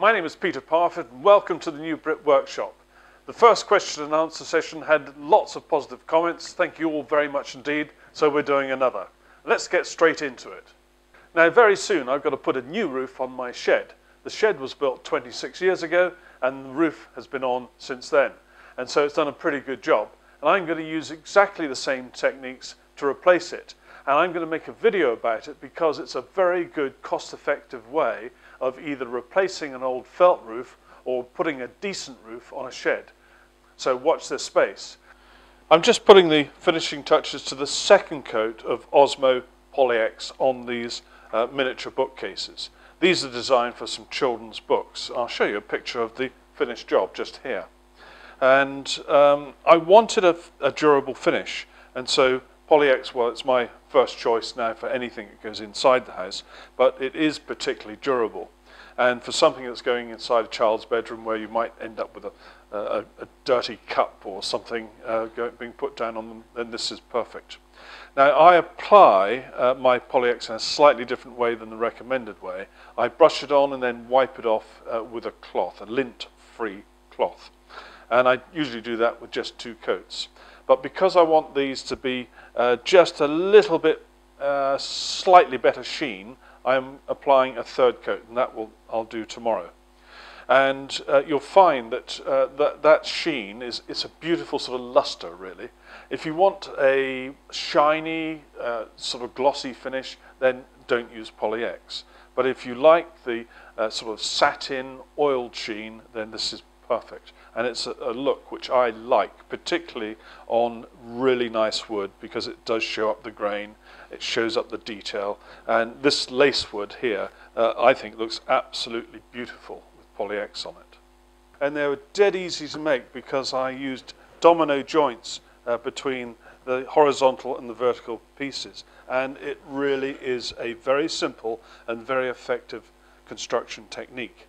My name is Peter Parfitt and welcome to the new Brit workshop. The first question and answer session had lots of positive comments. Thank you all very much indeed. So we're doing another. Let's get straight into it. Now very soon I've got to put a new roof on my shed. The shed was built 26 years ago and the roof has been on since then. And so it's done a pretty good job. And I'm going to use exactly the same techniques to replace it. And I'm going to make a video about it because it's a very good cost-effective way of either replacing an old felt roof or putting a decent roof on a shed. So watch this space. I'm just putting the finishing touches to the second coat of Osmo Poly-X on these miniature bookcases. These are designed for some children's books. I'll show you a picture of the finished job just here. And I wanted a durable finish, and so Poly-X, well, it's my first choice now for anything that goes inside the house, but it is particularly durable. And for something that's going inside a child's bedroom where you might end up with a dirty cup or something being put down on them, then this is perfect. Now, I apply my Poly-X in a slightly different way than the recommended way. I brush it on and then wipe it off with a cloth, a lint-free cloth. And I usually do that with just 2 coats. But because I want these to be just a little bit slightly better sheen, I'm applying a 3rd coat, and I'll do tomorrow. And you'll find that that sheen it's a beautiful sort of luster, really. If you want a shiny, sort of glossy finish, then don't use Poly-X. But if you like the sort of satin, oiled sheen, then this is perfect. And it's a look which I like, particularly on really nice wood, because it does show up the grain, it shows up the detail. And this lace wood here, I think looks absolutely beautiful with Poly-X on it. And they were dead easy to make because I used domino joints between the horizontal and the vertical pieces. And it really is a very simple and very effective construction technique.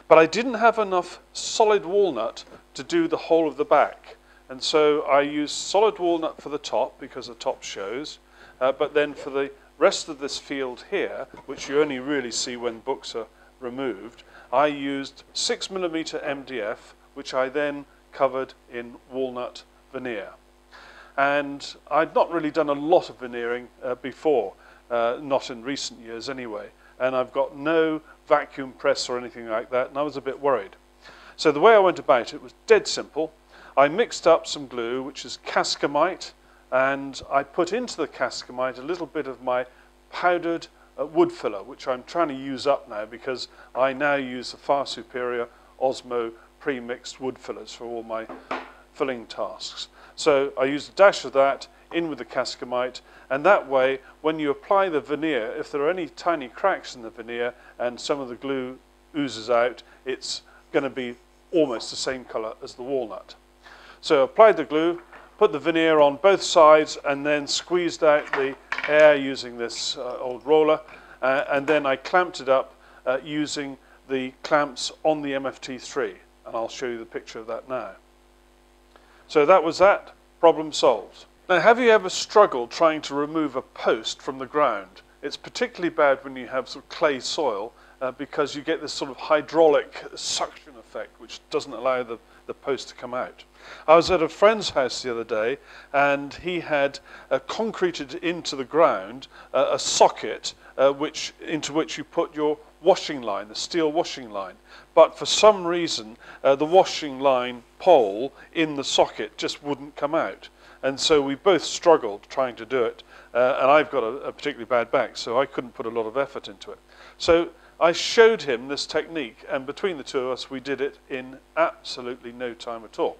But I didn't have enough solid walnut to do the whole of the back. And so I used solid walnut for the top because the top shows. But then for the rest of this field here, which you only really see when books are removed, I used 6mm MDF, which I then covered in walnut veneer. And I'd not really done a lot of veneering before, not in recent years anyway. And I've got no vacuum press or anything like that, and I was a bit worried. So the way I went about it was dead simple. I mixed up some glue, which is Cascamite, and I put into the Cascamite a little bit of my powdered wood filler, which I'm trying to use up now because I now use the far superior Osmo pre-mixed wood fillers for all my filling tasks. So I used a dash of that in with the Cascamite, and that way when you apply the veneer, if there are any tiny cracks in the veneer and some of the glue oozes out, it's going to be almost the same color as the walnut. So I applied the glue, put the veneer on both sides, and then squeezed out the air using this old roller, and then I clamped it up using the clamps on the MFT3, and I'll show you the picture of that now. So that was that, problem solved. Now, have you ever struggled trying to remove a post from the ground? It's particularly bad when you have sort of clay soil because you get this sort of hydraulic suction effect which doesn't allow the post to come out. I was at a friend's house the other day and he had concreted into the ground a socket into which you put your washing line, the steel washing line. But for some reason the washing line pole in the socket just wouldn't come out. And so we both struggled trying to do it. And I've got a particularly bad back, so I couldn't put a lot of effort into it. So I showed him this technique, and between the two of us, we did it in absolutely no time at all.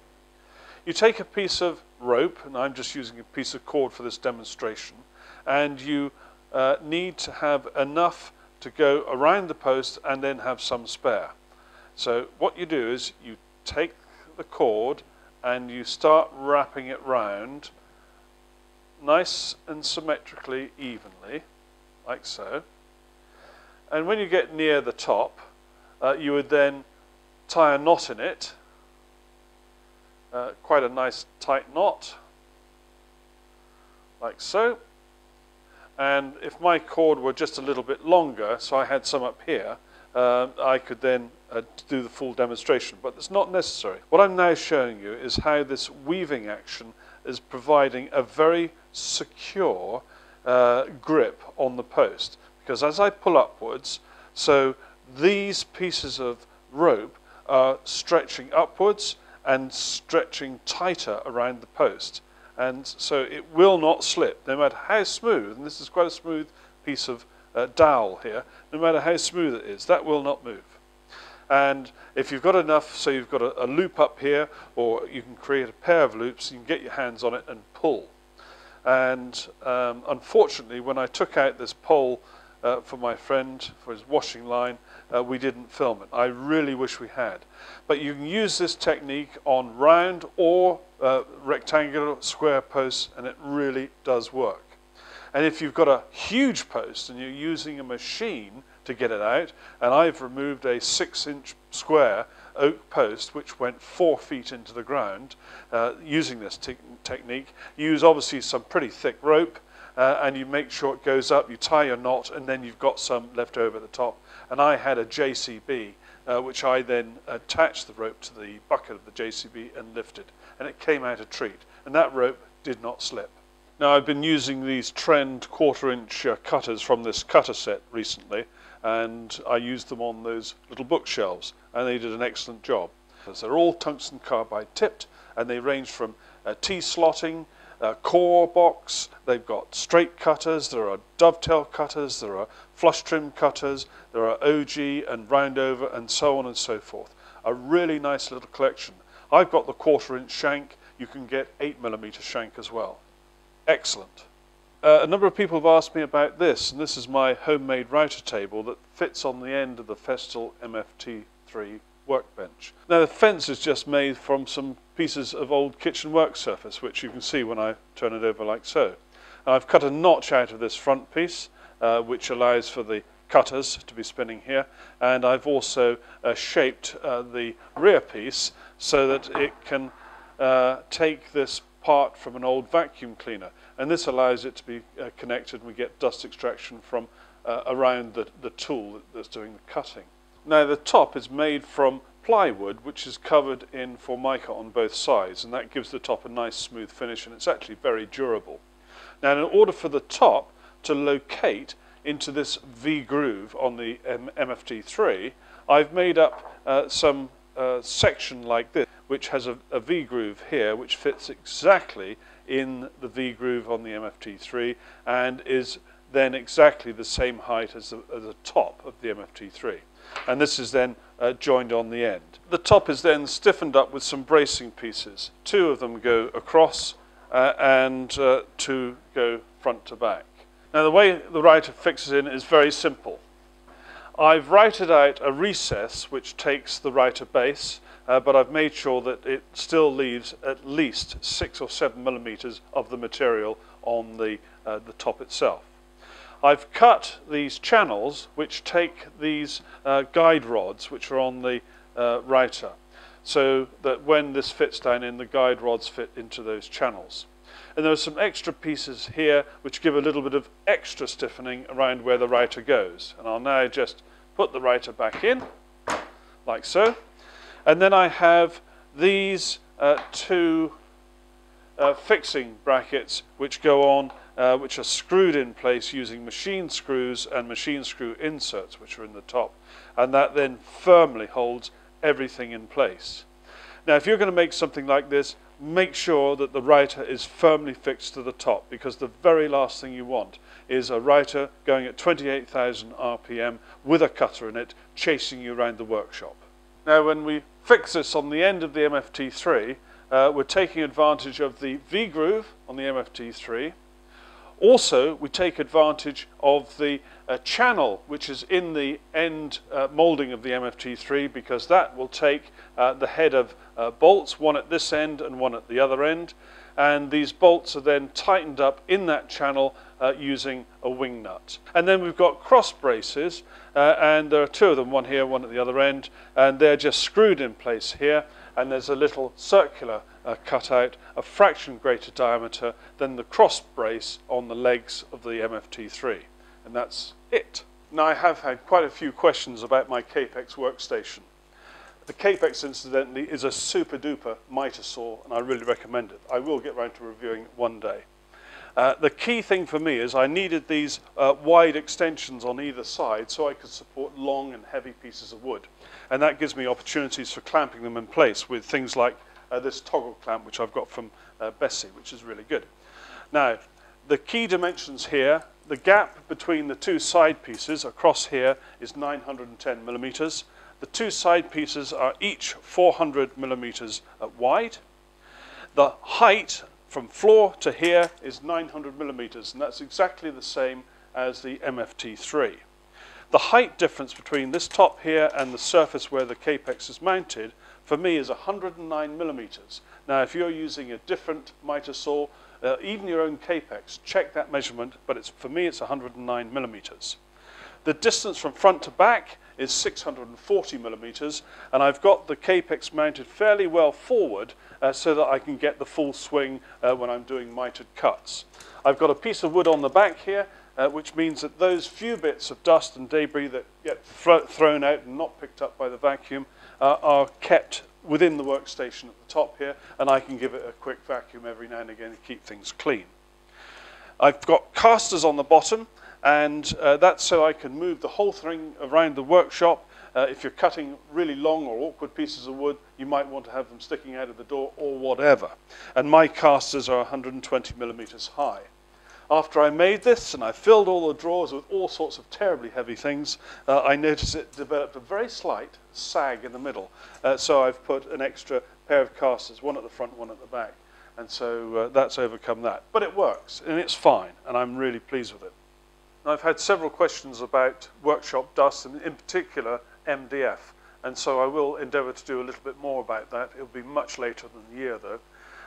You take a piece of rope, and I'm just using a piece of cord for this demonstration, and you need to have enough to go around the post and then have some spare. So what you do is you take the cord and you start wrapping it round nice and symmetrically, evenly, like so. And when you get near the top, you would then tie a knot in it, quite a nice tight knot, like so. And if my cord were just a little bit longer, so I had some up here, I could then do the full demonstration, but it's not necessary. What I'm now showing you is how this weaving action is providing a very secure grip on the post, because as I pull upwards, so these pieces of rope are stretching upwards and stretching tighter around the post, and so it will not slip no matter how smooth, and this is quite a smooth piece of dowel here, no matter how smooth it is, that will not move. And if you've got enough, so you've got a loop up here, or you can create a pair of loops, you can get your hands on it and pull. And unfortunately, when I took out this pole for my friend, for his washing line, we didn't film it. I really wish we had. But you can use this technique on round or rectangular, square posts, and it really does work. And if you've got a huge post and you're using a machine to get it out, and I've removed a 6-inch square oak post which went 4 feet into the ground using this technique, you use obviously some pretty thick rope, and you make sure it goes up, you tie your knot, and then you've got some left over at the top. And I had a JCB which I then attached the rope to the bucket of the JCB and lifted, and it came out a treat, and that rope did not slip. Now, I've been using these Trend 1/4-inch cutters from this cutter set recently, and I used them on those little bookshelves, and they did an excellent job. They're all tungsten carbide tipped, and they range from T-slotting, core box, they've got straight cutters, there are dovetail cutters, there are flush trim cutters, there are OG and round over, and so on and so forth. A really nice little collection. I've got the 1/4-inch shank, you can get 8mm shank as well. Excellent. A number of people have asked me about this, and this is my homemade router table that fits on the end of the Festool MFT3 workbench. Now, the fence is just made from some pieces of old kitchen work surface, which you can see when I turn it over like so. I've cut a notch out of this front piece, which allows for the cutters to be spinning here, and I've also shaped the rear piece so that it can take this part from an old vacuum cleaner, and this allows it to be connected, and we get dust extraction from around the tool that's doing the cutting. Now, the top is made from plywood, which is covered in Formica on both sides, and that gives the top a nice smooth finish, and it's actually very durable. Now, in order for the top to locate into this V groove on the MFT3, I've made up some section like this, which has a V groove here, which fits exactly in the V groove on the MFT3 and is then exactly the same height as the top of the MFT3. And this is then joined on the end. The top is then stiffened up with some bracing pieces. 2 of them go across and 2 go front to back. Now, the way the router fixes in is very simple. I've routed out a recess which takes the router base, but I've made sure that it still leaves at least 6 or 7mm of the material on the top itself. I've cut these channels which take these guide rods which are on the router, so that when this fits down in, the guide rods fit into those channels. And there are some extra pieces here which give a little bit of extra stiffening around where the router goes. And I'll now just put the router back in, like so. And then I have these 2 fixing brackets which go on, which are screwed in place using machine screws and machine screw inserts which are in the top. And that then firmly holds everything in place. Now, if you're going to make something like this, make sure that the router is firmly fixed to the top, because the very last thing you want is a router going at 28,000 RPM with a cutter in it chasing you around the workshop. Now, when we fix this on the end of the MFT3, we're taking advantage of the V groove on the MFT3. Also, we take advantage of the channel which is in the end moulding of the MFT3, because that will take the head of bolts, one at this end and one at the other end, and these bolts are then tightened up in that channel using a wing nut. And then we've got cross braces, and there are 2 of them, one here, one at the other end, and they're just screwed in place here, and there's a little circular cutout, a fraction greater diameter than the cross brace on the legs of the MFT3, and that's it. Now, I have had quite a few questions about my Capex workstation. The Capex, incidentally, is a super duper miter saw, and I really recommend it. I will get around to reviewing it one day. The key thing for me is I needed these wide extensions on either side so I could support long and heavy pieces of wood. And that gives me opportunities for clamping them in place with things like this toggle clamp, which I've got from Bessie, which is really good. Now, the key dimensions here, the gap between the two side pieces across here is 910 millimeters. The two side pieces are each 400 millimeters wide. The height from floor to here is 900 millimeters, and that's exactly the same as the MFT3. The height difference between this top here and the surface where the Capex is mounted, for me, is 109 millimeters. Now, if you're using a different miter saw, even your own Capex, check that measurement, but for me, it's 109 millimeters. The distance from front to back is 640 millimeters, and I've got the Capex mounted fairly well forward so that I can get the full swing when I'm doing mitered cuts. I've got a piece of wood on the back here, which means that those few bits of dust and debris that get thrown out and not picked up by the vacuum are kept within the workstation at the top here, and I can give it a quick vacuum every now and again to keep things clean. I've got casters on the bottom, and that's so I can move the whole thing around the workshop. If you're cutting really long or awkward pieces of wood, you might want to have them sticking out of the door or whatever. And my casters are 120 millimeters high. After I made this and I filled all the drawers with all sorts of terribly heavy things, I noticed it developed a very slight sag in the middle. So I've put an extra pair of casters, one at the front, one at the back. And so that's overcome that. But it works, and it's fine, and I'm really pleased with it. Now, I've had several questions about workshop dust, and in particular MDF. And so I will endeavour to do a little bit more about that. It'll be much later than a year, though.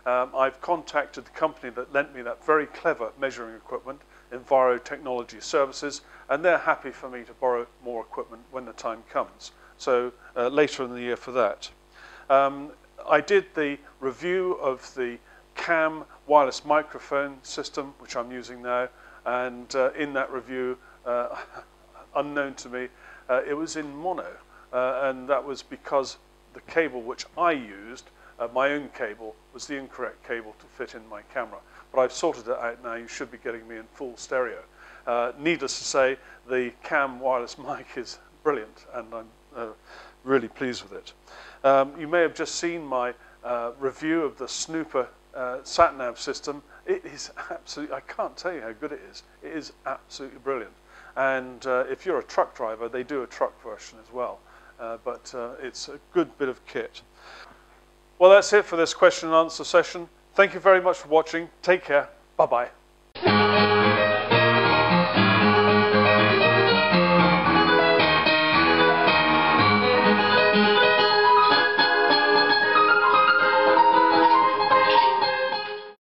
I've contacted the company that lent me that very clever measuring equipment, Enviro Technology Services, and they're happy for me to borrow more equipment when the time comes. So later in the year for that. I did the review of the CAM wireless microphone system, which I'm using now, and in that review, unknown to me, it was in mono, and that was because the cable which I used, my own cable, was the incorrect cable to fit in my camera. But I've sorted it out now. You should be getting me in full stereo. Needless to say, the CAM wireless mic is brilliant, and I'm really pleased with it. You may have just seen my review of the Snooper sat-nav system. It is absolutely, I can't tell you how good it is. It is absolutely brilliant. And if you're a truck driver, they do a truck version as well. But it's a good bit of kit. Well, that's it for this question and answer session. Thank you very much for watching. Take care. Bye-bye.